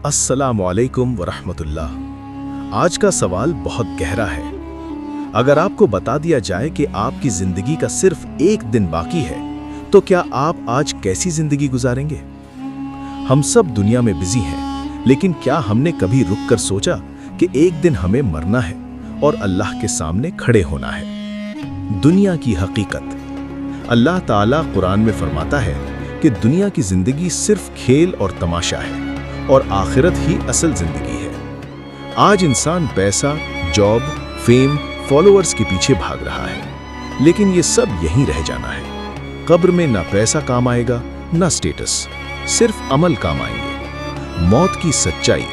अस्सलामु अलैकुम वरहमतुल्लाह। आज का सवाल बहुत गहरा है। अगर आपको बता दिया जाए कि आपकी जिंदगी का सिर्फ एक दिन बाकी है, तो क्या आप आज कैसी जिंदगी गुजारेंगे? हम सब दुनिया में बिजी हैं, लेकिन क्या हमने कभी रुक कर सोचा कि एक दिन हमें मरना है और अल्लाह के सामने खड़े होना है? दुनिया की हकीकत। अल्लाह ताला कुरान में फरमाता है कि दुनिया की जिंदगी सिर्फ खेल और तमाशा है और आखिरत ही असल जिंदगी है। आज इंसान पैसा, जॉब, फेम, फॉलोअर्स के पीछे भाग रहा है, लेकिन ये सब यहीं रह जाना है। कब्र में ना पैसा काम आएगा, ना स्टेटस, सिर्फ अमल काम आएंगे। मौत की सच्चाई।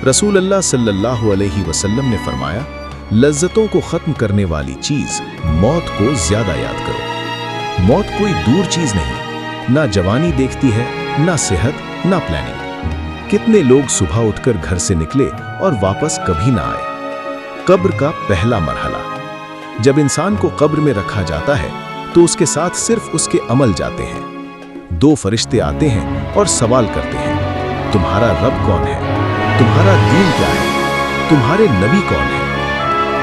रसूल अल्लाह सल्लल्लाहु अलैहि वसल्लम ने फरमाया, लज्जतों को खत्म करने वाली चीज मौत को ज्यादा याद करो। मौत कोई दूर चीज नहीं, ना जवानी देखती है, ना सेहत, ना प्लानिंग। कितने लोग सुबह उठकर घर से निकले और वापस कभी ना आए। कब्र का पहला मरहला। जब इंसान को कब्र में रखा जाता है, तो उसके साथ सिर्फ उसके अमल जाते हैं। दो फरिश्ते आते हैं और सवाल करते हैं, तुम्हारा रब कौन है? तुम्हारा दीन क्या है? तुम्हारे नबी कौन है?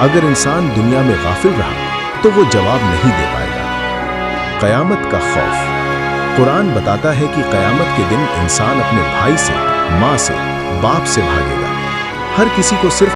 अगर इंसान दुनिया में गाफिल रहा, तो वो जवाब नहीं दे पाएगा। कयामत का खौफ। कुरान बताता है कि कयामत के दिन इंसान अपने भाई से, माँ से, बाप से भागेगा। हर किसी को सिर्फ